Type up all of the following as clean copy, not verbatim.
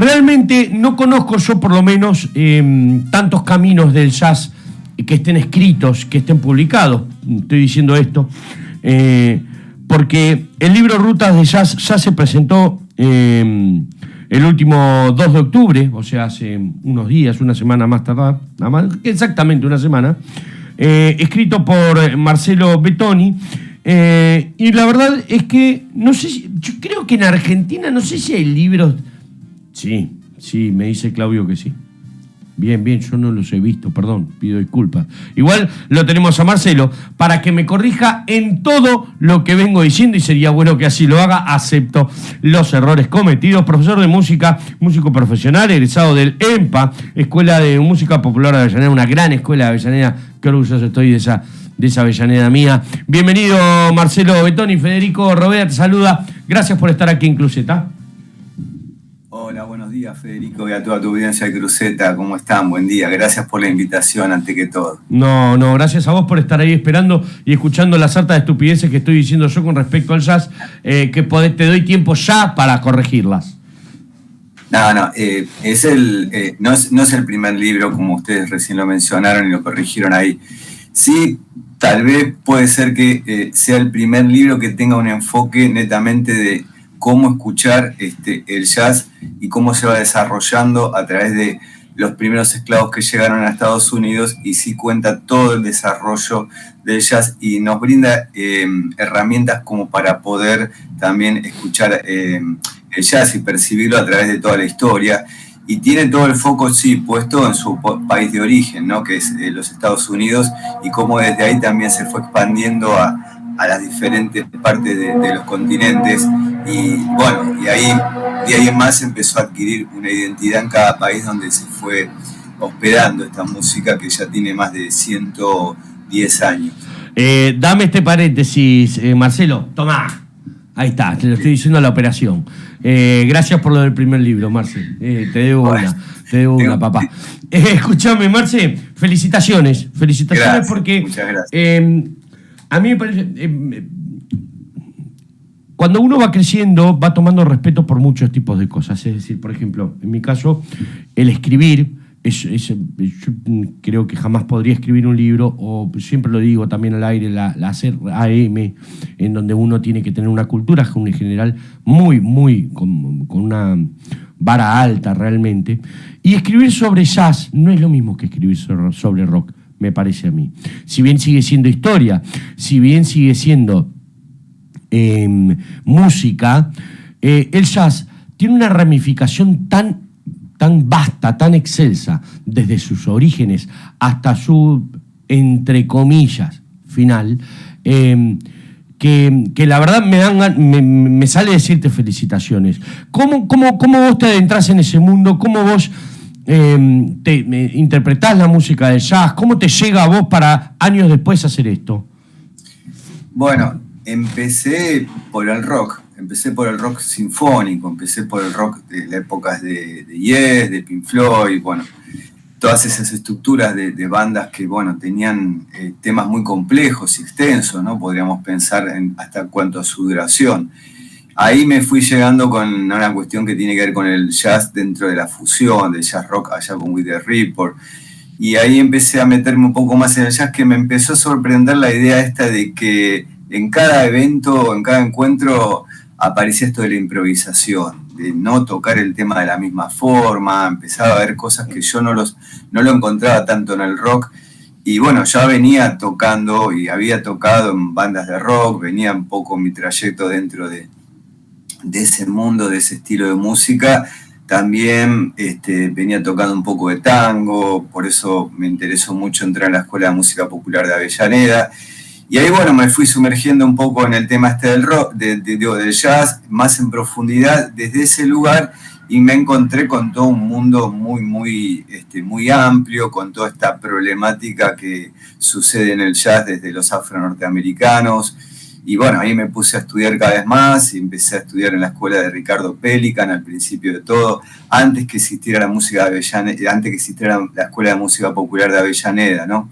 realmente no conozco yo por lo menos tantos caminos del jazz que estén escritos, que estén publicados. Estoy diciendo esto porque el libro Rutas de Jazz ya se presentó el último 2 de octubre, o sea, hace unos días, una semana más tardar, nada más, exactamente una semana, escrito por Marcelo Bettoni. Y la verdad es que no sé yo creo que en Argentina no sé si hay libros. Sí, me dice Claudio que sí. Bien, yo no los he visto, perdón, pido disculpas. Igual lo tenemos a Marcelo para que me corrija en todo lo que vengo diciendo y sería bueno que así lo haga. Acepto los errores cometidos. Profesor de música, músico profesional, egresado del EMPA, Escuela de Música Popular de Avellaneda, una gran escuela de Avellaneda. Qué orgulloso estoy de esa Avellaneda mía. Bienvenido, Marcelo Bettoni. Federico Robea te saluda. Gracias por estar aquí en Cruceta. Hola, buenos días, Federico, y a toda tu audiencia de Cruceta. ¿Cómo están? Buen día. Gracias por la invitación, ante que todo. No, gracias a vos por estar ahí esperando y escuchando las hartas de estupideces que estoy diciendo yo con respecto al jazz, te doy tiempo ya para corregirlas. No es el primer libro, como ustedes recién lo mencionaron y lo corrigieron ahí. Sí, tal vez puede ser que sea el primer libro que tenga un enfoque netamente de cómo escuchar el jazz y cómo se va desarrollando a través de los primeros esclavos que llegaron a Estados Unidos, y sí cuenta todo el desarrollo del jazz y nos brinda herramientas como para poder también escuchar el jazz y percibirlo a través de toda la historia. Y tiene todo el foco, sí, puesto en su país de origen, ¿no? Que es los Estados Unidos, y cómo desde ahí también se fue expandiendo a las diferentes partes de los continentes. Y bueno, y ahí de ahí en más empezó a adquirir una identidad en cada país donde se fue hospedando esta música que ya tiene más de 110 años. Dame este paréntesis, Marcelo, tomá. Ahí está, te lo estoy diciendo a la operación. Gracias por lo del primer libro, Marce. Te debo una, papá. Escuchame, Marce, felicitaciones. Gracias, porque muchas gracias. a mí me parece... cuando uno va creciendo, va tomando respeto por muchos tipos de cosas. Es decir, por ejemplo, en mi caso, el escribir... yo creo que jamás podría escribir un libro, o siempre lo digo también al aire, la hacer AM, en donde uno tiene que tener una cultura en general muy con una vara alta realmente. Y escribir sobre jazz no es lo mismo que escribir sobre rock, me parece a mí. Si bien sigue siendo historia, si bien sigue siendo música, el jazz tiene una ramificación tan vasta, tan excelsa, desde sus orígenes hasta su, entre comillas, final, que la verdad me sale decirte felicitaciones. ¿Cómo vos te adentrás en ese mundo? ¿Cómo vos interpretás la música del jazz? ¿Cómo te llega a vos para años después hacer esto? Bueno, empecé por el rock. Empecé por el rock sinfónico, empecé por el rock de las épocas de Yes, de Pink Floyd, bueno, todas esas estructuras de bandas que, bueno, tenían temas muy complejos y extensos, ¿no? Podríamos pensar hasta cuanto a su duración. Ahí me fui llegando con una cuestión que tiene que ver con el jazz dentro de la fusión, del jazz rock allá con With the Report. Y ahí empecé a meterme un poco más en el jazz, que me empezó a sorprender la idea esta de que en cada evento, en cada encuentro, aparecía esto de la improvisación, de no tocar el tema de la misma forma. Empezaba a ver cosas que yo no lo encontraba tanto en el rock. Y bueno, ya venía tocando y había tocado en bandas de rock, venía un poco mi trayecto dentro de ese mundo, de ese estilo de música. También venía tocando un poco de tango, por eso me interesó mucho entrar en la Escuela de Música Popular de Avellaneda. Y ahí, bueno, me fui sumergiendo un poco en el tema del rock, del jazz, más en profundidad desde ese lugar, y me encontré con todo un mundo muy amplio, con toda esta problemática que sucede en el jazz desde los afro-norteamericanos. Y bueno, ahí me puse a estudiar cada vez más, y empecé a estudiar en la escuela de Ricardo Pelican al principio de todo, antes que existiera la música de Avellaneda, antes que existiera la Escuela de Música Popular de Avellaneda, ¿no?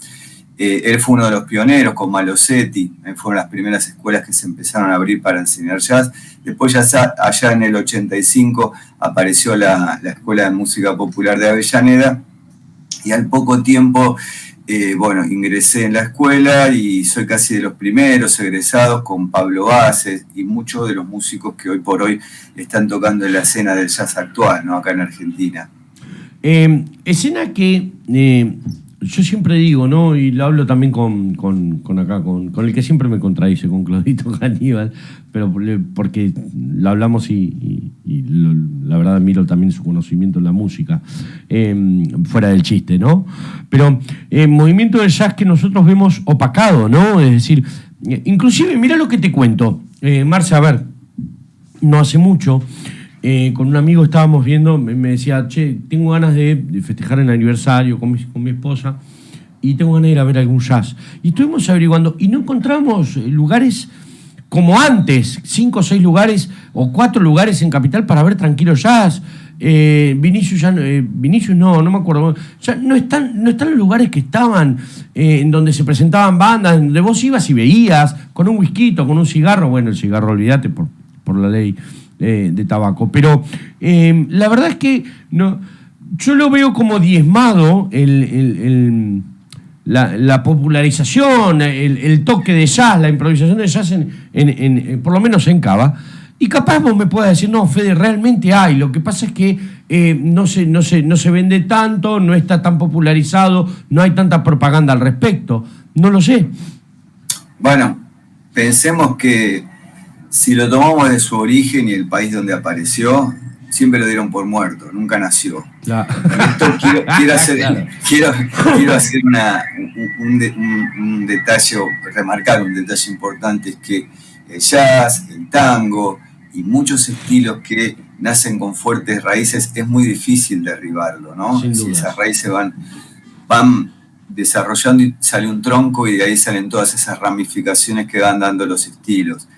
Él fue uno de los pioneros con Malosetti, fueron las primeras escuelas que se empezaron a abrir para enseñar jazz. Después ya allá en el 85 apareció la Escuela de Música Popular de Avellaneda, y al poco tiempo, ingresé en la escuela y soy casi de los primeros egresados con Pablo Bases y muchos de los músicos que hoy por hoy están tocando en la escena del jazz actual, ¿no? Acá en Argentina. Escena que yo siempre digo, ¿no? Y lo hablo también con el que siempre me contradice, con Claudito Caníbal, pero porque lo hablamos y la verdad admiro también su conocimiento en la música, fuera del chiste, ¿no? Pero movimiento de jazz que nosotros vemos opacado, ¿no? Es decir, inclusive, mira lo que te cuento, Marce, a ver, no hace mucho, con un amigo estábamos viendo, me decía, che, tengo ganas de festejar el aniversario con mi esposa y tengo ganas de ir a ver algún jazz. Y estuvimos averiguando y no encontramos lugares como antes, 5 o 6 lugares o 4 lugares en Capital para ver tranquilo jazz. Vinicius no me acuerdo. Ya no están los lugares que estaban, en donde se presentaban bandas, donde vos ibas y veías, con un whisky, con un cigarro. Bueno, el cigarro, olvídate por la ley de tabaco. Pero la verdad es que no, yo lo veo como diezmado la popularización, el toque de jazz, la improvisación de jazz por lo menos en Cava. Y capaz vos me puedas decir, no, Fede, realmente hay. Lo que pasa es que no se vende tanto, no está tan popularizado, no hay tanta propaganda al respecto. No lo sé. Bueno, pensemos que si lo tomamos de su origen y el país donde apareció, siempre lo dieron por muerto, nunca nació. Claro. Quiero hacer un detalle, remarcar un detalle importante, es que el jazz, el tango y muchos estilos que nacen con fuertes raíces, es muy difícil derribarlo, ¿no? Si esas raíces van desarrollando y sale un tronco y de ahí salen todas esas ramificaciones que van dando los estilos.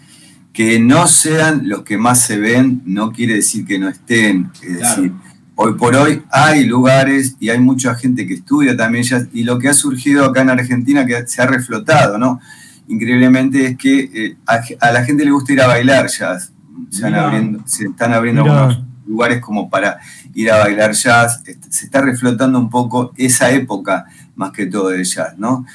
Que no sean los que más se ven no quiere decir que no estén. Es decir, hoy por hoy hay lugares y hay mucha gente que estudia también jazz, y lo que ha surgido acá en Argentina, que se ha reflotado, ¿no? Increíblemente, es que a la gente le gusta ir a bailar jazz. Se están abriendo algunos lugares como para ir a bailar jazz. Se está reflotando un poco esa época más que todo del jazz, ¿no?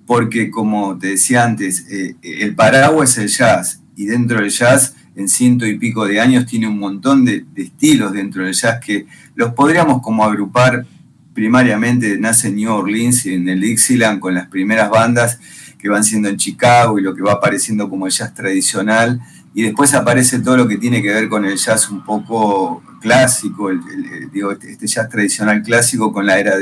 Porque, como te decía antes, el paraguas es el jazz. Y dentro del jazz, en 100 y pico de años, tiene un montón de estilos dentro del jazz que los podríamos como agrupar primariamente. Nace en New Orleans y en el Dixieland con las primeras bandas que van siendo en Chicago y lo que va apareciendo como el jazz tradicional. Y después aparece todo lo que tiene que ver con el jazz un poco clásico, este jazz tradicional clásico con la era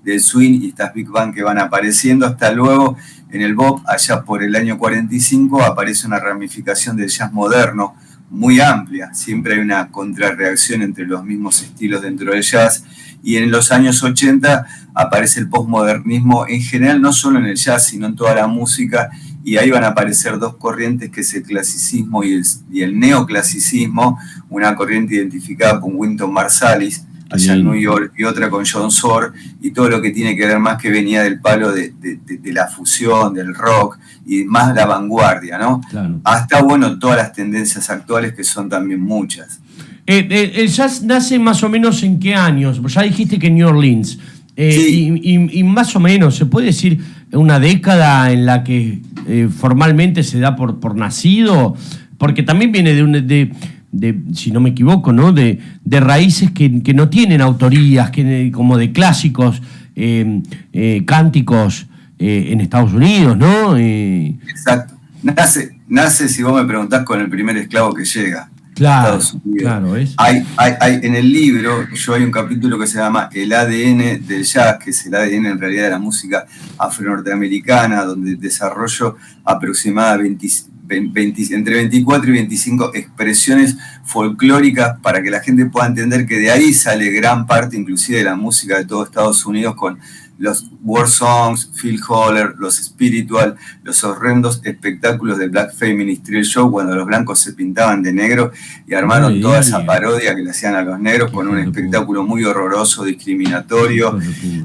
del swing y estas big band que van apareciendo, hasta luego en el bop, allá por el año 45, aparece una ramificación del jazz moderno muy amplia. Siempre hay una contrarreacción entre los mismos estilos dentro del jazz. Y en los años 80 aparece el postmodernismo en general, no solo en el jazz, sino en toda la música. Y ahí van a aparecer dos corrientes, que es el clasicismo y el neoclasicismo, una corriente identificada con Wynton Marsalis, allá en New York, y otra con John Zorn, y todo lo que tiene que ver más, que venía del palo de la fusión, del rock, y más la vanguardia, ¿no? Claro. Hasta, todas las tendencias actuales, que son también muchas. ¿El jazz nace más o menos en qué años? Ya dijiste que en New Orleans. Sí. Y más o menos, ¿se puede decir una década en la que formalmente se da por nacido? Porque también viene de si no me equivoco, ¿no? De raíces que no tienen autorías, como de clásicos cánticos en Estados Unidos, ¿no? Exacto. Nace, si vos me preguntás, con el primer esclavo que llega. Claro, claro, es. Hay, en el libro, hay un capítulo que se llama El ADN del jazz, que es el ADN en realidad de la música afro-norteamericana, donde desarrollo aproximadamente entre 24 y 25 expresiones folclóricas para que la gente pueda entender que de ahí sale gran parte, inclusive de la música de todo Estados Unidos, con los War Songs, Phil Holler, los Spiritual, los horrendos espectáculos de Black Feminist Thrill Show, cuando los blancos se pintaban de negro y armaron toda esa parodia que le hacían a los negros con un espectáculo muy horroroso, discriminatorio.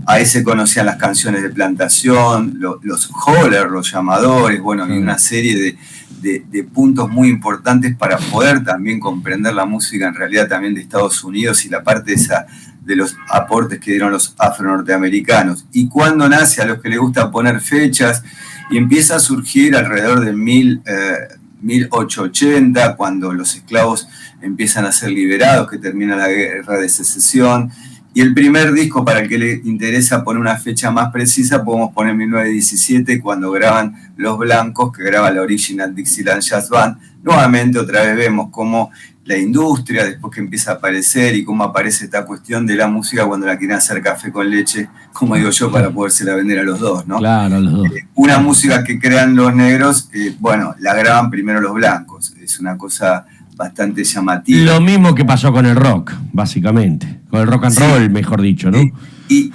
Ahí se conocían las canciones de Plantación, los Holler, los llamadores, bueno, y una serie de puntos muy importantes para poder también comprender la música en realidad también de Estados Unidos y la parte esa de los aportes que dieron los afro-norteamericanos. Y cuando nace, a los que les gusta poner fechas, y empieza a surgir alrededor de 1880, cuando los esclavos empiezan a ser liberados, que termina la guerra de secesión. Y el primer disco, para el que le interesa poner una fecha más precisa, podemos poner 1917, cuando graban Los Blancos, que graba la Original Dixieland Jazz Band. Nuevamente, otra vez vemos cómo la industria, después que empieza a aparecer, y cómo aparece esta cuestión de la música cuando la quieren hacer café con leche, como digo yo, para podérsela vender a los dos, ¿no? Claro, a los dos. Una música que crean los negros, bueno, la graban primero los blancos. Es una cosa bastante llamativa. Lo mismo que pasó con el rock, básicamente. Con el rock and roll, mejor dicho, ¿no? Y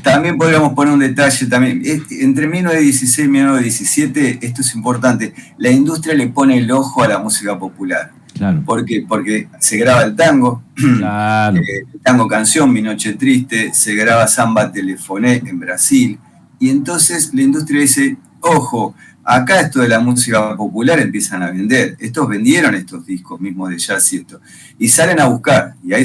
también podríamos poner un detalle también. Entre 1916 y 1917, esto es importante, la industria le pone el ojo a la música popular. Claro. ¿Por qué? Porque se graba el tango, claro. El tango canción, Mi Noche Triste, se graba Samba Telefoné en Brasil, y entonces la industria dice, ojo, acá esto de la música popular empiezan a vender. Estos vendieron estos discos mismos de jazz y esto. Y salen a buscar, y ahí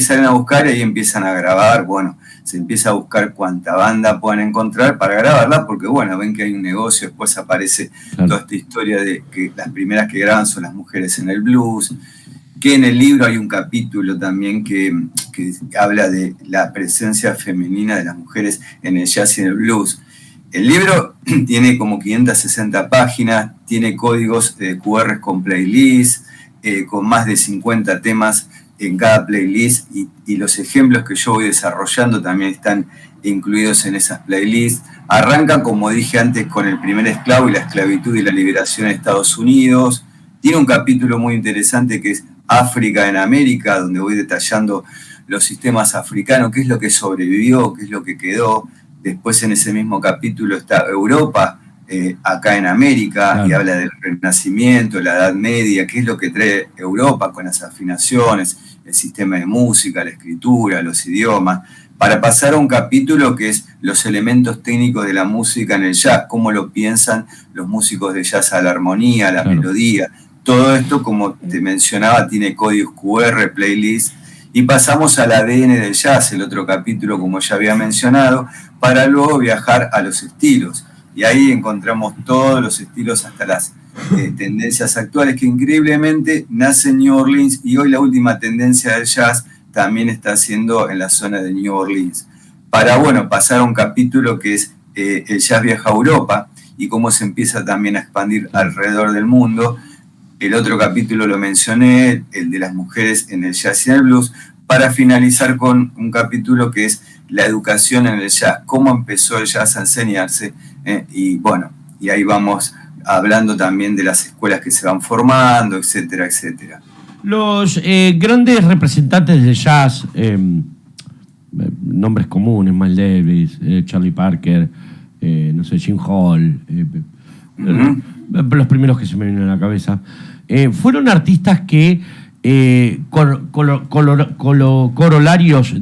empiezan a grabar. Bueno, se empieza a buscar cuánta banda puedan encontrar para grabarla, porque bueno, ven que hay un negocio. Después aparece toda esta historia de que las primeras que graban son las mujeres en el blues, que en el libro hay un capítulo también que habla de la presencia femenina de las mujeres en el jazz y en el blues. El libro tiene como 560 páginas, tiene códigos QR con playlists, con más de 50 temas en cada playlist, y los ejemplos que yo voy desarrollando también están incluidos en esas playlists. Arranca, como dije antes, con el primer esclavo y la esclavitud y la liberación en Estados Unidos. Tiene un capítulo muy interesante que es África en América, donde voy detallando los sistemas africanos, qué es lo que sobrevivió, qué es lo que quedó. Después en ese mismo capítulo está Europa, acá en América, claro, y habla del Renacimiento, la Edad Media, qué es lo que trae Europa con las afinaciones, el sistema de música, la escritura, los idiomas, para pasar a un capítulo que es los elementos técnicos de la música en el jazz, cómo lo piensan los músicos de jazz, a la armonía, a la melodía. Todo esto, como te mencionaba, tiene códigos QR, playlists, y pasamos al ADN del jazz, el otro capítulo, como ya había mencionado, para luego viajar a los estilos. Y ahí encontramos todos los estilos hasta las tendencias actuales, que increíblemente nace en New Orleans, y hoy la última tendencia del jazz también está haciendo en la zona de New Orleans. Para, bueno, pasar a un capítulo que es el jazz viaja a Europa y cómo se empieza también a expandir alrededor del mundo. El otro capítulo lo mencioné, el de las mujeres en el jazz y en el blues, para finalizar con un capítulo que es la educación en el jazz, cómo empezó el jazz a enseñarse, y bueno, y ahí vamos hablando también de las escuelas que se van formando, etcétera, etcétera. Los grandes representantes de jazz, nombres comunes, Miles Davis, Charlie Parker, no sé, Jim Hall, los primeros que se me vienen a la cabeza, fueron artistas que corolarios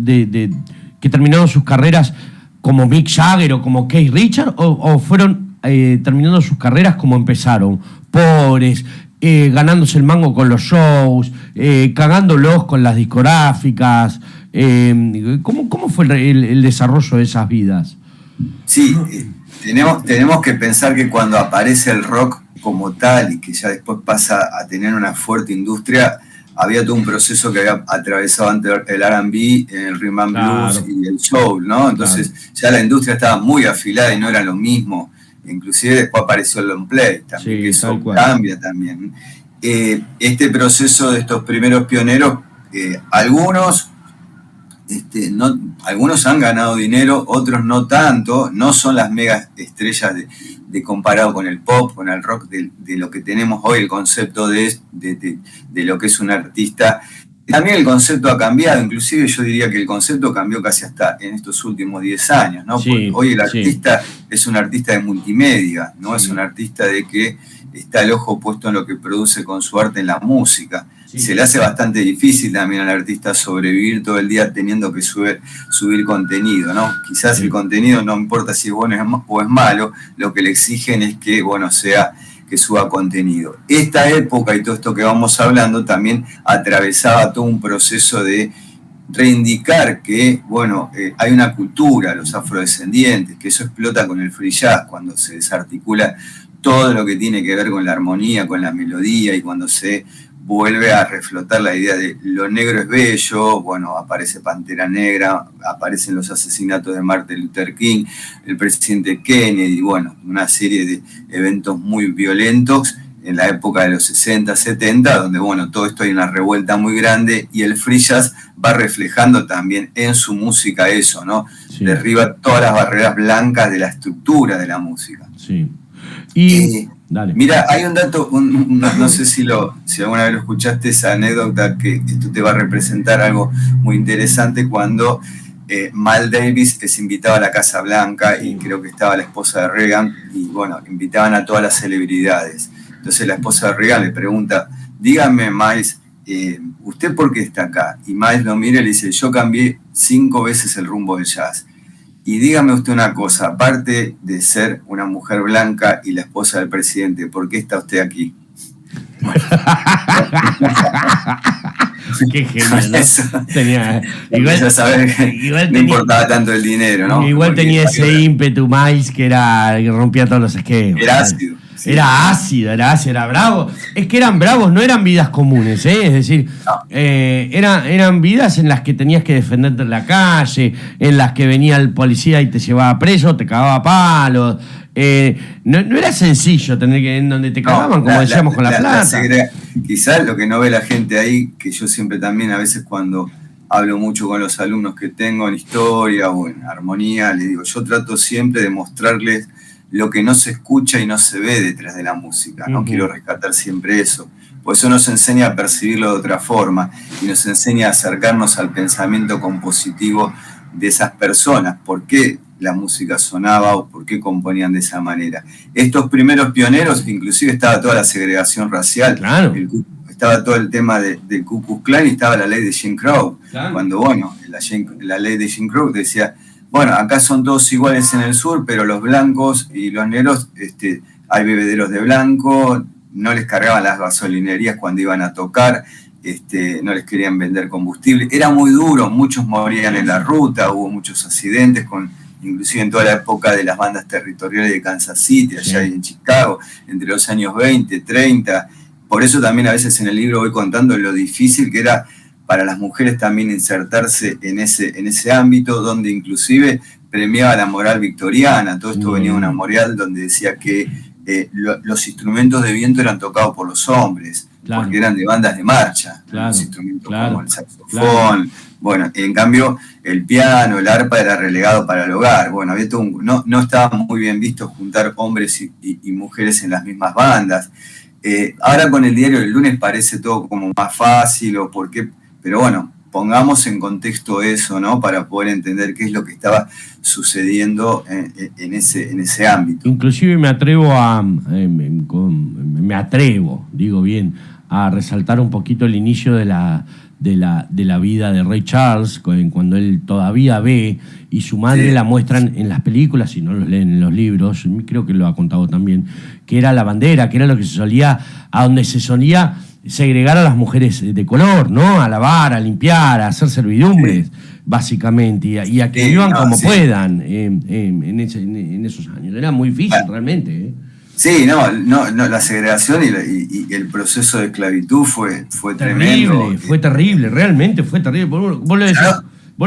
que terminaron sus carreras como Mick Jagger o como Keith Richards, o fueron terminando sus carreras como empezaron, pobres, ganándose el mango con los shows, cagándolos con las discográficas. ¿Cómo fue el desarrollo de esas vidas? Sí, tenemos que pensar que cuando aparece el rock como tal y que ya después pasa a tener una fuerte industria, había todo un proceso que había atravesado antes el R&B, el rhythm and blues, claro, y el soul, ¿no? Entonces ya la industria estaba muy afilada y no era lo mismo. Inclusive después apareció el long play también, sí, que eso cambia también. Este proceso de estos primeros pioneros, algunos han ganado dinero, otros no tanto, no son las mega estrellas de comparado con el pop, con el rock, de lo que tenemos hoy, el concepto de lo que es un artista También el concepto ha cambiado, inclusive yo diría que el concepto cambió casi hasta en estos últimos 10 años, ¿no? Sí, porque hoy el artista sí. es un artista de multimedia, ¿no? Sí. Es un artista de que está el ojo puesto en lo que produce con su arte en la música. Sí. Se le hace bastante difícil también al artista sobrevivir todo el día teniendo que subir contenido, ¿no? Quizás sí. El contenido no importa si es bueno o es malo, lo que le exigen es que, bueno, sea que suba contenido. Esta época y todo esto que vamos hablando también atravesaba todo un proceso de reivindicar que, bueno, hay una cultura, los afrodescendientes, que eso explota con el free jazz, cuando se desarticula todo lo que tiene que ver con la armonía, con la melodía, y cuando se vuelve a reflotar la idea de lo negro es bello. Bueno, aparece Pantera Negra, aparecen los asesinatos de Martin Luther King, el presidente Kennedy, bueno, una serie de eventos muy violentos en la época de los 60, 70, donde, bueno, todo esto hay una revuelta muy grande, y el free jazz va reflejando también en su música eso, ¿no? Sí. Derriba todas las barreras blancas de la estructura de la música. Sí. Y dale. Mira, hay un dato, no sé si alguna vez lo escuchaste, esa anécdota, que esto te va a representar algo muy interesante, cuando Miles Davis es invitado a la Casa Blanca, y creo que estaba la esposa de Reagan, y bueno, invitaban a todas las celebridades. Entonces la esposa de Reagan le pregunta, dígame, Miles, ¿usted por qué está acá? Y Miles lo mira y le dice, yo cambié 5 veces el rumbo del jazz. Y dígame usted una cosa, aparte de ser una mujer blanca y la esposa del presidente, ¿por qué está usted aquí? Qué genial, ¿no? Tenía, igual, saber que igual no importaba tanto el dinero, ¿no? Igual porque tenía ese ímpetu Miles que rompía todos los esquemas. Era ácido. Sí. Era ácido, era bravo. Es que eran bravos, no eran vidas comunes, ¿eh? Es decir, no. Eran vidas en las que tenías que defenderte en la calle, en las que venía el policía y te llevaba preso, te cagaba palos. No era sencillo tener que, en donde te cagaban, como decíamos, con la plata. Quizás lo que no ve la gente ahí, que yo siempre también, a veces cuando hablo mucho con los alumnos que tengo en historia o en armonía, les digo, yo trato siempre de mostrarles lo que no se escucha y no se ve detrás de la música, ¿no? Quiero rescatar siempre eso. Por eso nos enseña a percibirlo de otra forma, y nos enseña a acercarnos al pensamiento compositivo de esas personas. ¿Por qué la música sonaba o por qué componían de esa manera? Estos primeros pioneros, inclusive estaba toda la segregación racial, claro. Estaba todo el tema del Ku Klux Klan, y estaba la ley de Jim Crow. Claro. Cuando, bueno, la ley de Jim Crow decía, bueno, acá son todos iguales en el sur, pero los blancos y los negros, hay bebederos de blanco, no les cargaban las gasolinerías cuando iban a tocar, no les querían vender combustible. Era muy duro, muchos morían en la ruta, hubo muchos accidentes, inclusive en toda la época de las bandas territoriales de Kansas City, allá en Chicago, entre los años 20, 30. Por eso también a veces en el libro voy contando lo difícil que era para las mujeres también insertarse en ese ámbito, donde inclusive premiaba la moral victoriana. Todo esto venía de una moral donde decía que los instrumentos de viento eran tocados por los hombres, claro, porque eran de bandas de marcha, claro, los instrumentos, claro, como el saxofón, claro. Bueno, en cambio el piano, el arpa era relegado para el hogar. Bueno, había todo no estaba muy bien visto juntar hombres y mujeres en las mismas bandas. Ahora con el diario del lunes parece todo como más fácil, o por qué. Pero bueno, pongamos en contexto eso, ¿no? Para poder entender qué es lo que estaba sucediendo en ese ámbito. Inclusive me atrevo a resaltar un poquito el inicio de la vida de Ray Charles, cuando él todavía ve, y su madre, sí, la muestran en las películas, y no los leen en los libros, creo que lo ha contado también, que era la bandera, que era lo que a donde se solía segregar a las mujeres de color, ¿no? A lavar, a limpiar, a hacer servidumbres, sí, básicamente, y a que vivan como puedan en esos años. Era muy difícil, realmente, ¿eh? Sí, la segregación y el proceso de esclavitud fue tremendo. Fue terrible, realmente fue terrible. Vos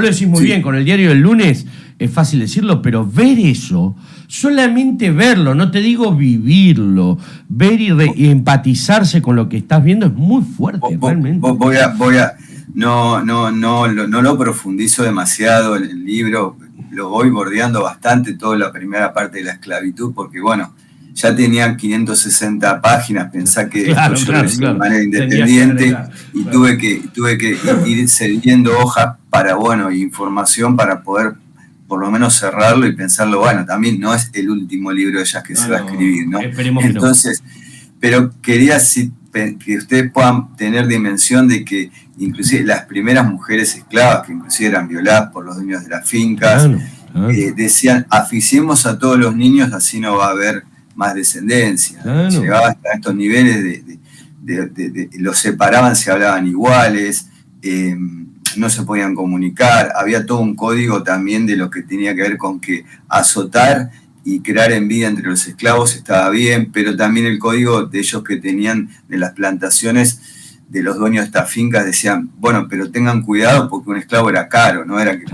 lo decís muy, sí, bien, con el diario del lunes es fácil decirlo, pero ver eso, solamente verlo, no te digo vivirlo, ver y empatizarse con lo que estás viendo es muy fuerte, realmente. No lo profundizo demasiado en el libro, lo voy bordeando bastante toda la primera parte de la esclavitud, porque bueno, ya tenían 560 páginas, pensá que claro, esto yo lo hice de manera independiente y tuve que ir cediendo hojas para, información para poder por lo menos cerrarlo y pensarlo, también no es el último libro de jazz que se va a escribir, ¿no? Esperemos entonces, pero quería que ustedes puedan tener dimensión de que inclusive las primeras mujeres esclavas, que inclusive eran violadas por los dueños de las fincas, decían, aficiemos a todos los niños, así no va a haber más descendencia. Llegaba hasta estos niveles los separaban, se hablaban iguales, no se podían comunicar, había todo un código también de lo que tenía que ver con que azotar y crear envidia entre los esclavos estaba bien, pero también el código de ellos que tenían de las plantaciones, de los dueños de estas fincas, decían, pero tengan cuidado porque un esclavo era caro, no era que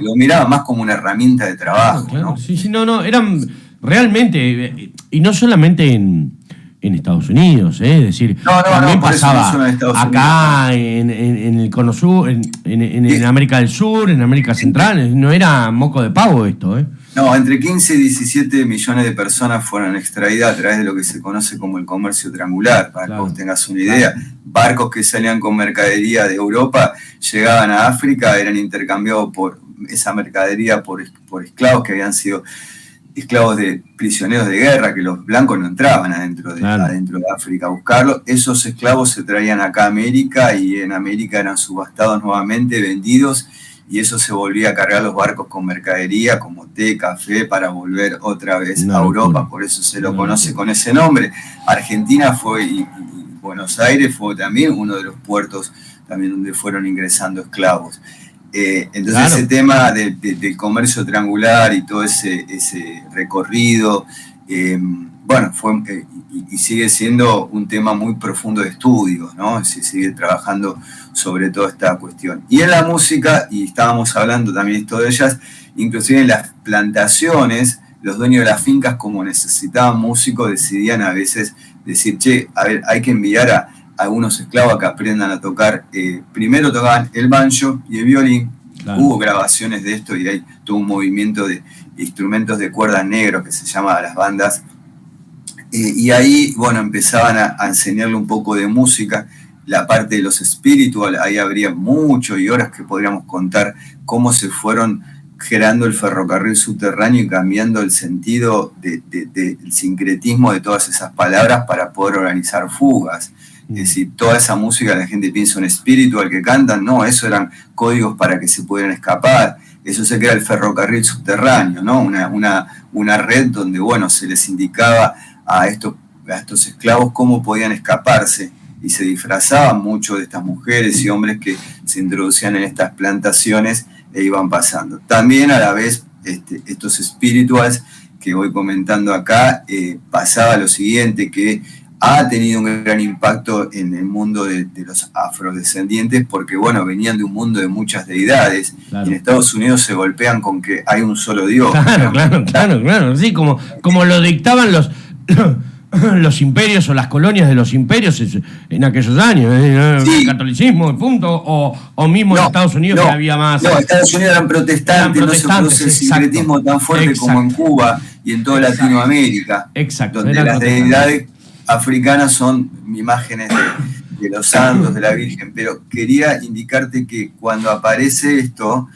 lo miraban más como una herramienta de trabajo. Claro. ¿No? Sí, eran realmente, y no solamente en Estados Unidos, es decir, también pasaba acá en el Cono Sur, en América del Sur, en América Central, no era moco de pavo esto, No, entre 15 y 17 millones de personas fueron extraídas a través de lo que se conoce como el comercio triangular, para que vos tengas una idea. Barcos que salían con mercadería de Europa llegaban a África, eran intercambiados por esa mercadería por esclavos que habían sido esclavos de prisioneros de guerra, que los blancos no entraban adentro de África a buscarlos. Esos esclavos se traían acá a América y en América eran subastados nuevamente, vendidos, y eso se volvía a cargar los barcos con mercadería como té, café, para volver otra vez a Europa. Por eso se lo conoce con ese nombre. Argentina fue, y Buenos Aires fue también uno de los puertos también donde fueron ingresando esclavos. Entonces ese tema del comercio triangular y todo ese recorrido, fue y sigue siendo un tema muy profundo de estudio, ¿no? Se sigue trabajando sobre toda esta cuestión. Y en la música, y estábamos hablando también esto de ellas, inclusive en las plantaciones, los dueños de las fincas, como necesitaban músicos, decidían a veces decir, hay que enviar a algunos esclavos a que aprendan a tocar. Primero tocaban el banjo y el violín. Hubo grabaciones de esto y hay todo un movimiento de instrumentos de cuerdas negros que se llama las bandas. Y ahí, empezaban a enseñarle un poco de música, la parte de los spiritual. Ahí habría mucho y horas que podríamos contar cómo se fueron generando el ferrocarril subterráneo y cambiando el sentido del sincretismo de todas esas palabras para poder organizar fugas. Es decir, toda esa música, la gente piensa en espiritual que cantan, no, eso eran códigos para que se pudieran escapar. Eso se crea el ferrocarril subterráneo, ¿no? Una red donde, se les indicaba a estos esclavos cómo podían escaparse, y se disfrazaban mucho de estas mujeres y hombres que se introducían en estas plantaciones e iban pasando. También a la vez estos espirituales que voy comentando acá, pasaba lo siguiente, que ha tenido un gran impacto en el mundo de los afrodescendientes porque, venían de un mundo de muchas deidades. Claro. Y en Estados Unidos se golpean con que hay un solo Dios. Claro. Sí, como lo dictaban los imperios o las colonias de los imperios en aquellos años, el catolicismo, punto, o mismo en Estados Unidos que había más. No, Estados Unidos eran protestantes, no se produce el sincretismo tan fuerte como en Cuba y en toda Latinoamérica. Exacto. Donde las deidades africanas son imágenes de los santos, de la Virgen, pero quería indicarte que cuando aparece esto,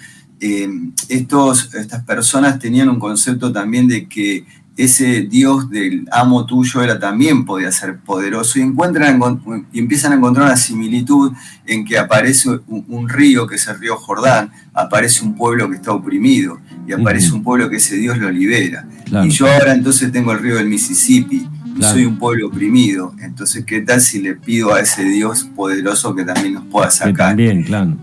estas personas tenían un concepto también de que ese Dios del amo tuyo también podía ser poderoso, y empiezan a encontrar una similitud en que aparece un río, que es el río Jordán, aparece un pueblo que está oprimido, y aparece un pueblo que ese Dios lo libera. Claro. Y yo ahora entonces tengo el río del Mississippi, y soy un pueblo oprimido, entonces ¿qué tal si le pido a ese Dios poderoso que también nos pueda sacar? Que también, claro.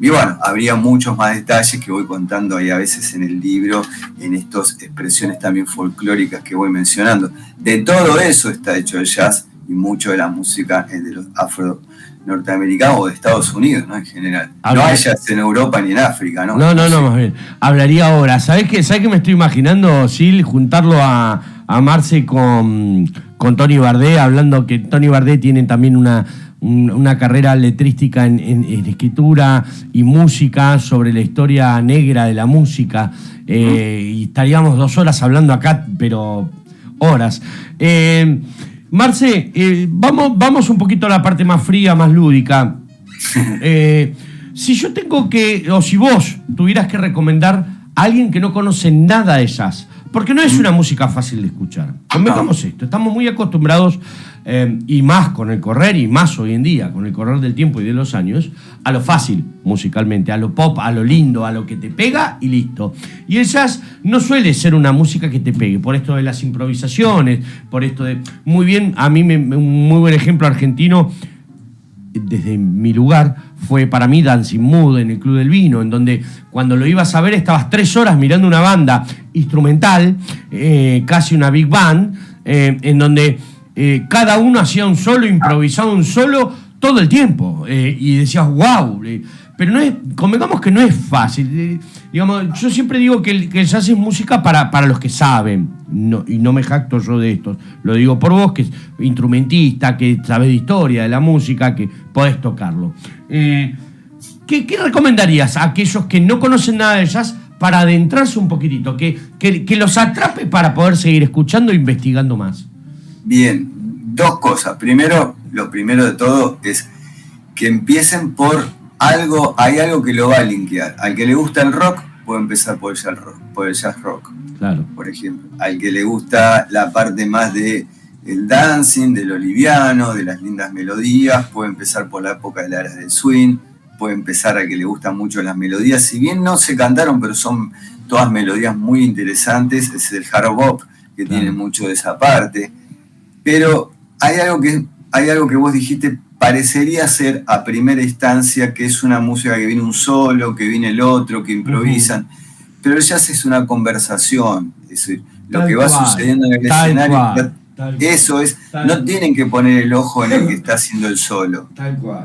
Y habría muchos más detalles que voy contando ahí a veces en el libro, en estas expresiones también folclóricas que voy mencionando. De todo eso está hecho el jazz y mucho de la música de los afro-norteamericanos o de Estados Unidos, ¿no? En general. No hay jazz en Europa ni en África, ¿no? No, más bien. Hablaría ahora. ¿Sabés qué me estoy imaginando, Sil? Juntarlo a Marce con Tony Bardet, hablando que Tony Bardet tiene también una carrera letrística en escritura y música sobre la historia negra de la música, y estaríamos 2 horas hablando acá, pero horas. Marce, vamos un poquito a la parte más fría, más lúdica. Si yo tengo que, o si vos tuvieras que recomendar a alguien que no conoce nada de jazz, porque no es una música fácil de escuchar. Convengamos esto, estamos muy acostumbrados, y más con el correr, y más hoy en día, con el correr del tiempo y de los años, a lo fácil musicalmente, a lo pop, a lo lindo, a lo que te pega y listo. Y el jazz no suele ser una música que te pegue, por esto de las improvisaciones, por esto de... Muy bien, a mí un muy buen ejemplo argentino, desde mi lugar, fue para mí Dancing Mood en el Club del Vino, en donde cuando lo ibas a ver estabas 3 horas mirando una banda instrumental, casi una big band, en donde cada uno hacía un solo, improvisaba un solo todo el tiempo, y decías wow, pero no es, convengamos que no es fácil. Digamos, yo siempre digo que el jazz es música para los que saben, y no me jacto yo de esto, lo digo por vos, que es instrumentista, que sabés de historia de la música, que podés tocarlo. ¿Qué recomendarías a aquellos que no conocen nada de jazz para adentrarse un poquitito, que los atrape para poder seguir escuchando e investigando más? Bien, 2 cosas. Primero, lo primero de todo es que empiecen por algo, hay algo que lo va a linkear. Al que le gusta el rock, puede empezar por el jazz rock, claro, por ejemplo. Al que le gusta la parte más de el dancing, de lo liviano, de las lindas melodías, puede empezar por la época de la era del swing, puede empezar al que le gustan mucho las melodías, si bien no se cantaron, pero son todas melodías muy interesantes, es el hard bop, que claro, tiene mucho de esa parte. Pero hay algo que vos dijiste, parecería ser a primera instancia que es una música que viene un solo, que viene el otro, que improvisan, pero el jazz es una conversación, es decir, lo que va sucediendo en el escenario, eso es, no tienen que poner el ojo en el que está haciendo el solo,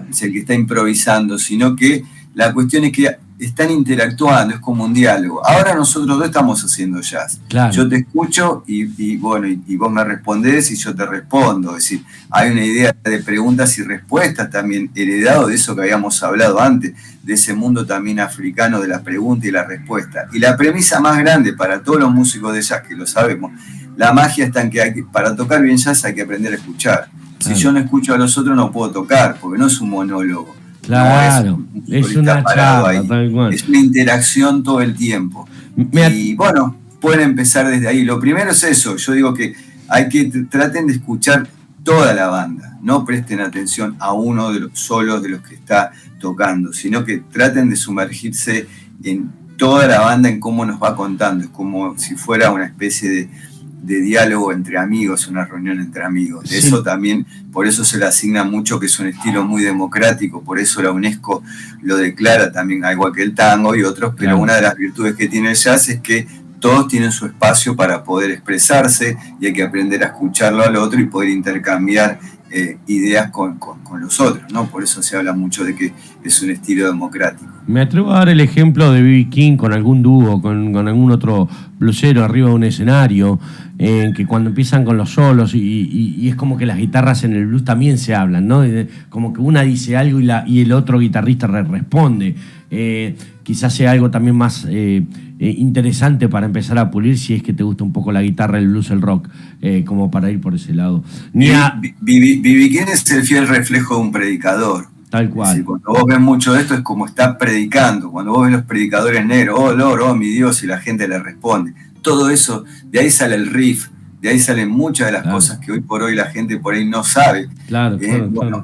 es el que está improvisando, sino que la cuestión es que están interactuando, es como un diálogo. Ahora nosotros 2 estamos haciendo jazz. Claro. Yo te escucho y vos me respondés y yo te respondo. Es decir, hay una idea de preguntas y respuestas también heredado de eso que habíamos hablado antes, de ese mundo también africano de la pregunta y la respuesta. Y la premisa más grande para todos los músicos de jazz, que lo sabemos, la magia está en que para tocar bien jazz hay que aprender a escuchar. Si yo no escucho a los otros no puedo tocar, porque no es un monólogo. Claro, no es una charla, tal cual. Es una interacción todo el tiempo. Y bueno, pueden empezar desde ahí. Lo primero es eso, yo digo que traten de escuchar toda la banda, no presten atención a uno de los solos de los que está tocando, sino que traten de sumergirse en toda la banda, en cómo nos va contando. Es como si fuera una especie de diálogo entre amigos, una reunión entre amigos. Sí. Eso también, por eso se le asigna mucho que es un estilo muy democrático, por eso la UNESCO lo declara también, igual que el tango y otros, pero claro, una de las virtudes que tiene el jazz es que todos tienen su espacio para poder expresarse y hay que aprender a escucharlo al otro y poder intercambiar ideas con los otros, ¿no? Por eso se habla mucho de que es un estilo democrático. Me atrevo a dar el ejemplo de B.B. King con algún dúo, con algún otro blusero arriba de un escenario, que cuando empiezan con los solos y es como que las guitarras en el blues también se hablan, ¿no? Como que una dice algo y el otro guitarrista responde. Quizás sea algo también más interesante para empezar a pulir si es que te gusta un poco la guitarra, el blues, el rock, como para ir por ese lado. B.B. King es el fiel reflejo de un predicador. Tal cual. Es decir, cuando vos ves mucho de esto es como está predicando. Cuando vos ves los predicadores negros, oh Lord, oh mi Dios, y la gente le responde. Todo eso, de ahí sale el riff, de ahí salen muchas de las cosas que hoy por hoy la gente por ahí no sabe. Claro,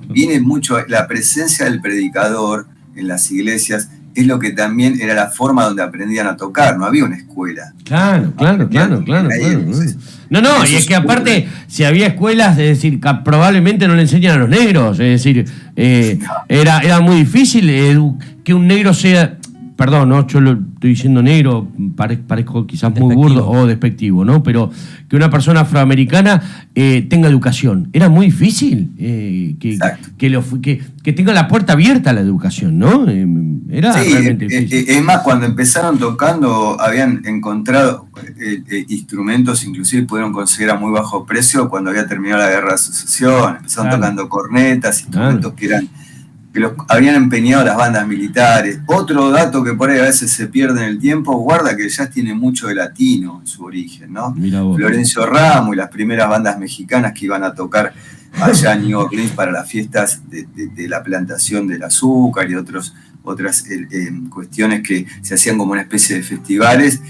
viene mucho la presencia del predicador en las iglesias. Es lo que también era la forma donde aprendían a tocar, no había una escuela. Claro. No, y es que aparte, si había escuelas, es decir, probablemente no le enseñan a los negros, es decir, era muy difícil que un negro sea... Perdón, ¿no? Yo lo estoy diciendo negro, parezco quizás muy burdo o despectivo, ¿no? Pero que una persona afroamericana tenga educación. Era muy difícil que tenga la puerta abierta a la educación, ¿no? Era realmente difícil. Es más, cuando empezaron tocando, habían encontrado instrumentos, inclusive pudieron conseguir a muy bajo precio cuando había terminado la guerra de secesión. Empezaron tocando cornetas, instrumentos que eran que los habían empeñado las bandas militares. Otro dato que por ahí a veces se pierde en el tiempo, guarda que el jazz tiene mucho de latino en su origen, ¿no? Florencio Ramos y las primeras bandas mexicanas que iban a tocar allá en New Orleans para las fiestas de la plantación del azúcar y otras cuestiones que se hacían como una especie de festivales,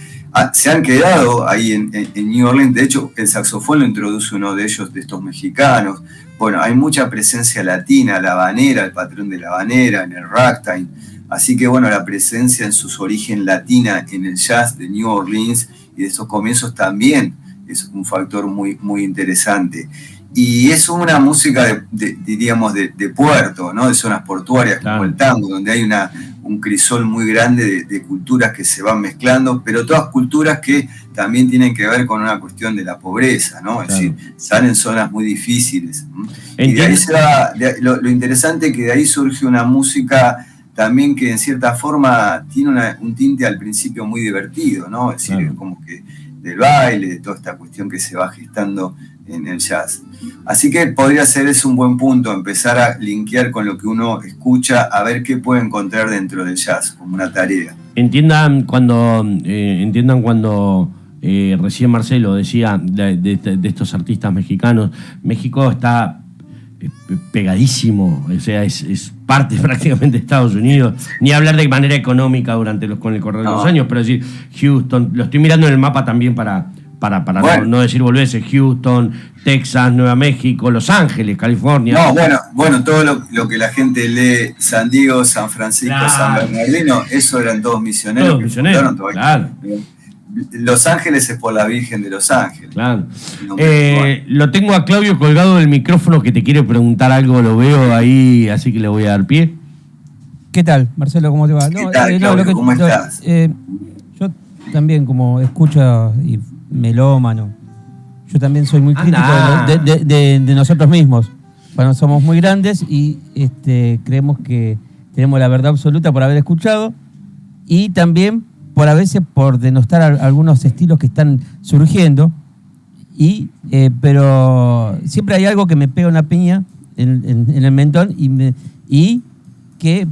se han quedado ahí en New Orleans. De hecho, el saxofón lo introduce uno de ellos, de estos mexicanos. Bueno, hay mucha presencia latina, la habanera, el patrón de la habanera, en el ragtime. Así que bueno, la presencia en su origen latina en el jazz de New Orleans y de esos comienzos también es un factor muy, muy interesante. Y es una música, diríamos, de puerto, ¿no? De zonas portuarias, claro, como el tango, donde hay un crisol muy grande de culturas que se van mezclando, pero todas culturas que también tienen que ver con una cuestión de la pobreza, ¿no? Es decir, salen zonas muy difíciles. Y de ahí se va, lo interesante es que de ahí surge una música también que en cierta forma tiene un tinte al principio muy divertido, ¿no? Es decir, como que del baile, de toda esta cuestión que se va gestando en el jazz. Así que podría ser ese un buen punto, empezar a linkear con lo que uno escucha, a ver qué puede encontrar dentro del jazz, como una tarea. Entiendan cuando recién Marcelo decía de estos artistas mexicanos, México está pegadísimo, o sea, es parte prácticamente de Estados Unidos, ni hablar de manera económica con el correr de los años, pero decir, Houston, lo estoy mirando en el mapa también para bueno, no decir volverse, Houston, Texas, Nueva México, Los Ángeles, California. No, bueno, todo lo que la gente lee, San Diego, San Francisco, claro, San Bernardino, eso eran todos misioneros. Todos misioneros, claro. Los Ángeles es por la Virgen de Los Ángeles. Claro. Lo tengo a Claudio colgado del micrófono que te quiere preguntar algo, lo veo ahí, así que le voy a dar pie. ¿Qué tal, Marcelo? ¿Cómo te va? ¿Qué tal, Claudio, ¿cómo estás? Yo también, como escucho y melómano, yo también soy muy crítico de nosotros mismos. Bueno, somos muy grandes y creemos que tenemos la verdad absoluta por haber escuchado y también por denostar algunos estilos que están surgiendo, pero siempre hay algo que me pega una piña en el mentón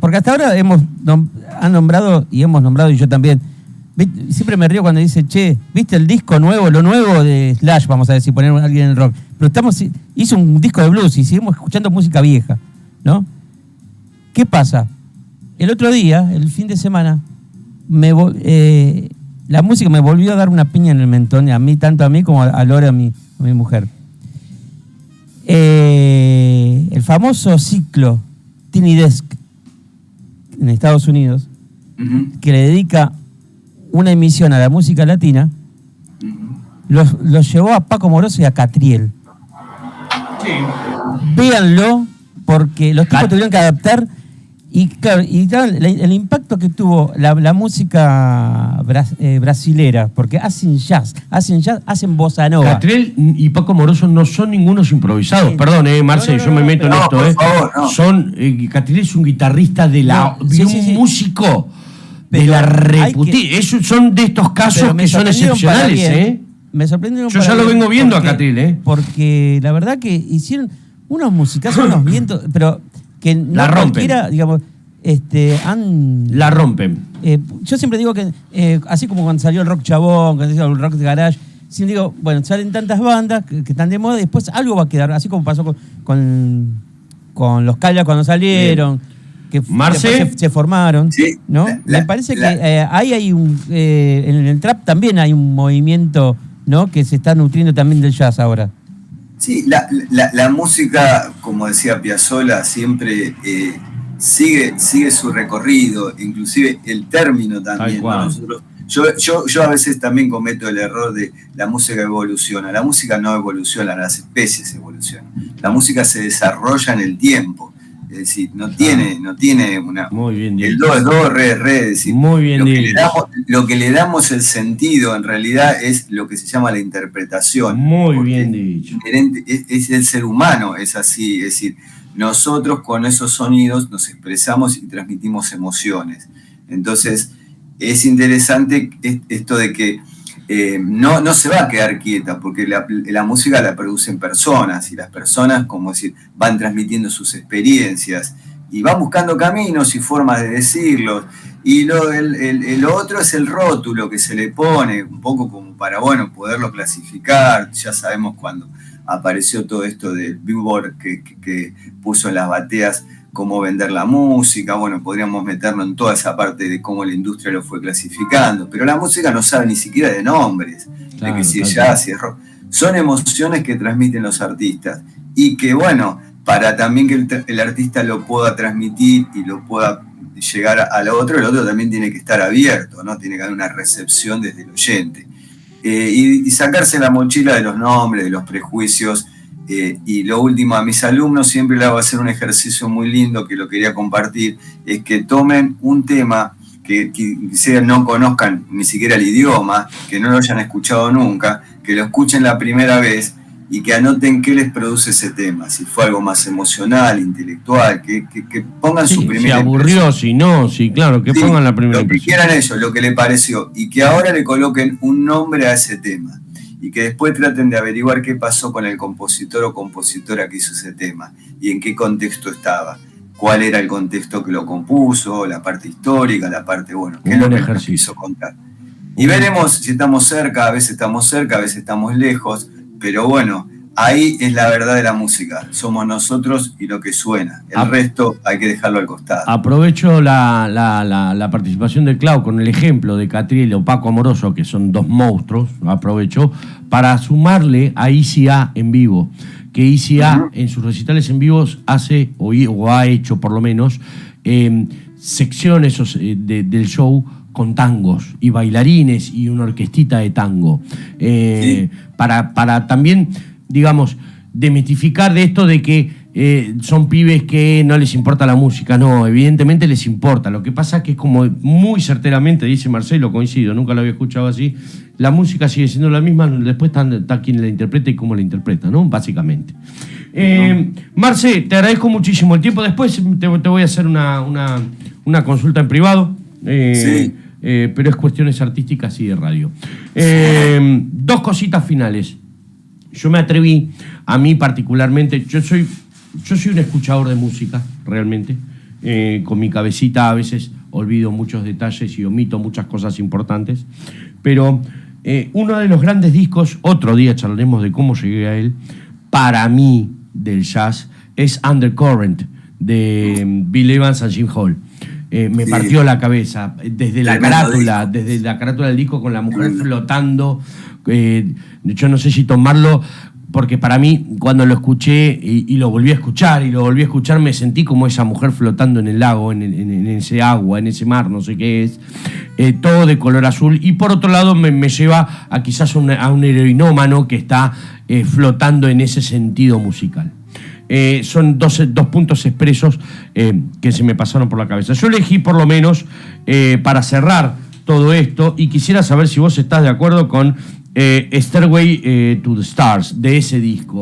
porque hasta ahora hemos nombrado y yo también. Siempre me río cuando dice, che, ¿viste el disco nuevo, lo nuevo de Slash, vamos a decir, poner a alguien en el rock? Pero hizo un disco de blues y seguimos escuchando música vieja, ¿no? ¿Qué pasa? El otro día, el fin de semana, la música me volvió a dar una piña en el mentón, tanto a mí como a Lore, a mi mujer. El famoso ciclo Tiny Desk en Estados Unidos, que le dedica una emisión a la música latina, los llevó a Paco Moroso y a Catriel. Sí. Véanlo, porque los tipos tuvieron que adaptar y claro, el impacto que tuvo la música brasilera, porque hacen jazz, hacen bossa nova. Catriel y Paco Moroso no son ningunos improvisados. Perdón, Marce, yo me meto en esto. Por favor, no. Catriel es un guitarrista un músico de la reputación. Son de estos casos que son excepcionales, Me sorprendieron. Yo ya lo vengo viendo a Catriel, Porque la verdad que hicieron unos musicazos, unos vientos, pero que no la rompen. Cualquiera, digamos, la rompen. Yo siempre digo que, así como cuando salió el rock chabón, cuando salió el rock de garage, siempre digo, bueno, salen tantas bandas que están de moda y después algo va a quedar, así como pasó con los Calla cuando salieron. Bien. Que se formaron, sí, ¿no? Me parece que ahí hay en el trap también hay un movimiento, ¿no? Que se está nutriendo también del jazz ahora. Sí, la música, como decía Piazzolla, siempre sigue su recorrido, inclusive el término también, ¿no? Nosotros, yo a veces también cometo el error de la música evoluciona. La música no evoluciona, las especies evolucionan. La música se desarrolla en el tiempo. Es decir, no tiene una... Muy bien dicho. El do es do, re es re. Es decir, muy bien dicho. Lo que le damos el sentido, en realidad, es lo que se llama la interpretación. Muy bien dicho. Es el ser humano, es así. Es decir, nosotros con esos sonidos nos expresamos y transmitimos emociones. Entonces, es interesante esto de que no se va a quedar quieta, porque la música la producen personas, y las personas, como decir, van transmitiendo sus experiencias, y van buscando caminos y formas de decirlos. Y el otro es el rótulo que se le pone, un poco como para, bueno, poderlo clasificar. Ya sabemos cuando apareció todo esto del Billboard que puso en las bateas cómo vender la música. Bueno, podríamos meternos en toda esa parte de cómo la industria lo fue clasificando, pero la música no sabe ni siquiera de nombres, claro, de que si es jazz, si es rock. Son emociones que transmiten los artistas y que, bueno, para también que el artista lo pueda transmitir y lo pueda llegar al otro, el otro también tiene que estar abierto, ¿no? Tiene que haber una recepción desde el oyente. Y sacarse la mochila de los nombres, de los prejuicios. Y lo último, a mis alumnos siempre les hago hacer un ejercicio muy lindo que lo quería compartir, es que tomen un tema que quizás no conozcan ni siquiera el idioma, que no lo hayan escuchado nunca, que lo escuchen la primera vez y que anoten qué les produce ese tema, si fue algo más emocional, intelectual, que pongan su primera impresión. Si aburrió, si no, sí, claro, que pongan la primera impresión. Lo que quieran ellos, lo que les pareció, y que ahora le coloquen un nombre a ese tema, y que después traten de averiguar qué pasó con el compositor o compositora que hizo ese tema, y en qué contexto estaba, cuál era el contexto que lo compuso, la parte histórica, la parte, bueno, qué es lo que nos quiso contar. Y veremos si estamos cerca, a veces estamos lejos, pero bueno, ahí es la verdad de la música. Somos nosotros y lo que suena. El resto hay que dejarlo al costado. Aprovecho la participación de Clau con el ejemplo de Catriel o Paco Amoroso, que son dos monstruos, aprovecho, para sumarle a ICA en vivo. Que ICA en sus recitales en vivo hace, o ha hecho por lo menos, secciones del show con tangos y bailarines y una orquestita de tango. Sí. Para también, digamos, demitificar de esto de que son pibes que no les importa la música. No, evidentemente les importa. Lo que pasa es que, como muy certeramente dice Marcelo, coincido, nunca lo había escuchado así, la música sigue siendo la misma, después está quien la interpreta y cómo la interpreta, ¿no? Básicamente. Marce, te agradezco muchísimo el tiempo. Después te voy a hacer una consulta en privado. Sí. Pero es cuestiones artísticas y de radio. Dos cositas finales. Yo me atreví, a mí particularmente, yo soy un escuchador de música, realmente. Con mi cabecita a veces olvido muchos detalles y omito muchas cosas importantes. Pero uno de los grandes discos, otro día charlaremos de cómo llegué a él, para mí, del jazz, es Undercurrent, de Bill Evans and Jim Hall. Me partió la cabeza desde la carátula del disco con la mujer flotando. Yo no sé si tomarlo, porque para mí, cuando lo escuché y lo volví a escuchar, me sentí como esa mujer flotando en el lago, en ese agua, en ese mar, no sé qué es, todo de color azul. Y por otro lado me lleva a quizás a un heroinómano que está flotando en ese sentido musical. Son dos puntos expresos que se me pasaron por la cabeza. Yo elegí, por lo menos, para cerrar todo esto, y quisiera saber si vos estás de acuerdo con Stairway to the Stars, de ese disco,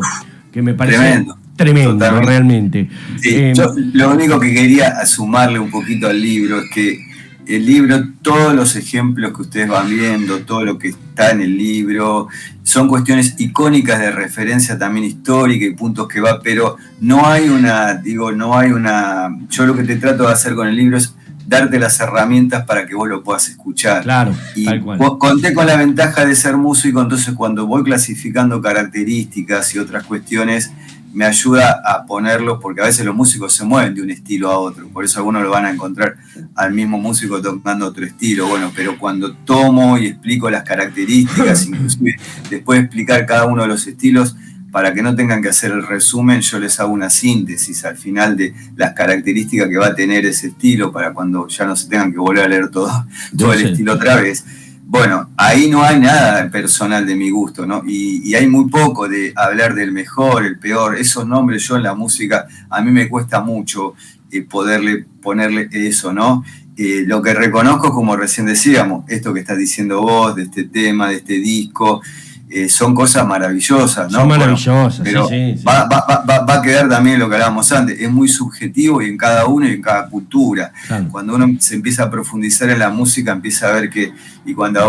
que me parece tremendo realmente. Sí, yo lo único que quería sumarle un poquito al libro es que el libro, todos los ejemplos que ustedes van viendo, todo lo que está en el libro, son cuestiones icónicas de referencia también histórica y puntos que va, pero no hay una, yo lo que te trato de hacer con el libro es darte las herramientas para que vos lo puedas escuchar. Claro, y tal cual. Conté con la ventaja de ser músico, entonces cuando voy clasificando características y otras cuestiones, me ayuda a ponerlos, porque a veces los músicos se mueven de un estilo a otro, por eso algunos lo van a encontrar al mismo músico tocando otro estilo. Bueno, pero cuando tomo y explico las características, inclusive después de explicar cada uno de los estilos, para que no tengan que hacer el resumen, yo les hago una síntesis al final de las características que va a tener ese estilo, para cuando ya no se tengan que volver a leer todo el estilo otra vez. Bueno, ahí no hay nada personal de mi gusto, ¿no? Y hay muy poco de hablar del mejor, el peor. Esos nombres yo en la música, a mí me cuesta mucho ponerle eso, ¿no? Lo que reconozco, como recién decíamos, esto que estás diciendo vos, de este tema, de este disco, son cosas maravillosas, ¿no? Son maravillosas, pero sí. Va a quedar también lo que hablábamos antes, es muy subjetivo y en cada uno y en cada cultura. Claro. Cuando uno se empieza a profundizar en la música, empieza a ver y cuando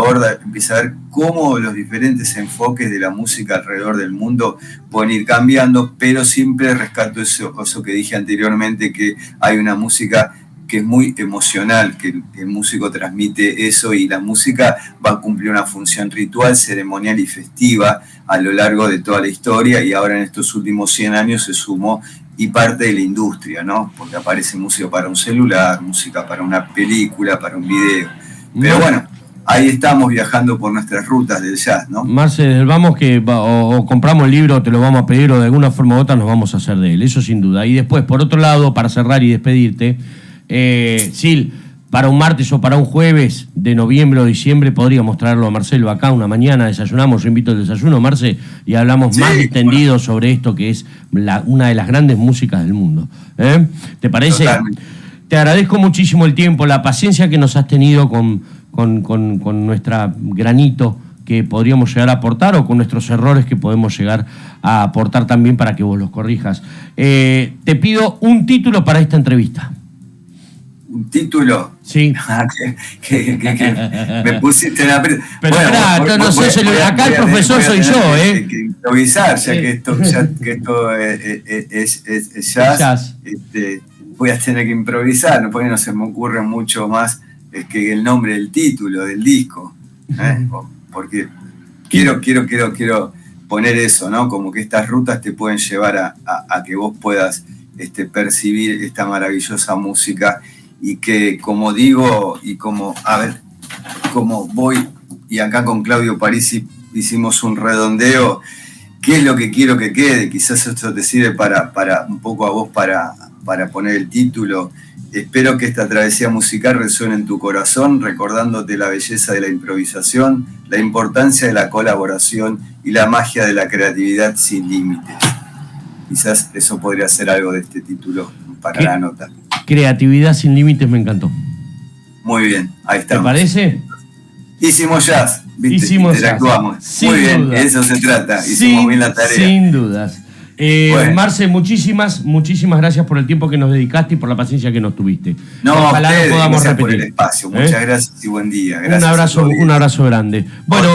empieza a ver cómo los diferentes enfoques de la música alrededor del mundo pueden ir cambiando, pero siempre rescato eso que dije anteriormente, que hay una música que es muy emocional, que el músico transmite eso y la música va a cumplir una función ritual, ceremonial y festiva a lo largo de toda la historia, y ahora en estos últimos 100 años se sumó y parte de la industria, ¿no? Porque aparece música para un celular, música para una película, para un video. Pero bueno, ahí estamos viajando por nuestras rutas del jazz, ¿no? Marce, vamos que o compramos el libro, te lo vamos a pedir, o de alguna forma u otra nos vamos a hacer de él, eso sin duda. Y después, por otro lado, para cerrar y despedirte, Sil, para un martes o para un jueves de noviembre o diciembre podríamos traerlo a Marcelo acá una mañana, desayunamos, yo invito al desayuno, Marce, y hablamos más extendido sobre esto que es una de las grandes músicas del mundo. ¿Te parece? Totalmente. Te agradezco muchísimo el tiempo, la paciencia que nos has tenido con nuestra granito que podríamos llegar a aportar, o con nuestros errores que podemos llegar a aportar también para que vos los corrijas. Te pido un título para esta entrevista. ¿Un título? Sí. Me pusiste en la... Pero bueno, no sé, acá el profesor soy yo, que improvisar, ya que esto es jazz. Voy a tener que improvisar, no, porque no se me ocurre mucho más que el nombre del título del disco, porque quiero poner eso, ¿no? Como que estas rutas te pueden llevar a que vos puedas percibir esta maravillosa música, y que, como digo, y como voy, y acá con Claudio Parisi hicimos un redondeo, ¿qué es lo que quiero que quede? Quizás esto te sirve para un poco a vos para poner el título. Espero que esta travesía musical resuene en tu corazón, recordándote la belleza de la improvisación, la importancia de la colaboración y la magia de la creatividad sin límites. Quizás eso podría ser algo de este título para la nota. Creatividad sin límites, me encantó. Muy bien, ahí estamos. ¿Te parece? Hicimos jazz, ¿viste? Hicimos interactuamos. Jazz. Muy bien, Duda. de eso se trata. Hicimos bien la tarea. Sin dudas. Bueno. Marce, muchísimas gracias por el tiempo que nos dedicaste y por la paciencia que nos tuviste. No, ojalá ustedes, podamos gracias por repetir. el espacio. Muchas gracias y buen día. Gracias, Un abrazo grande. Bueno.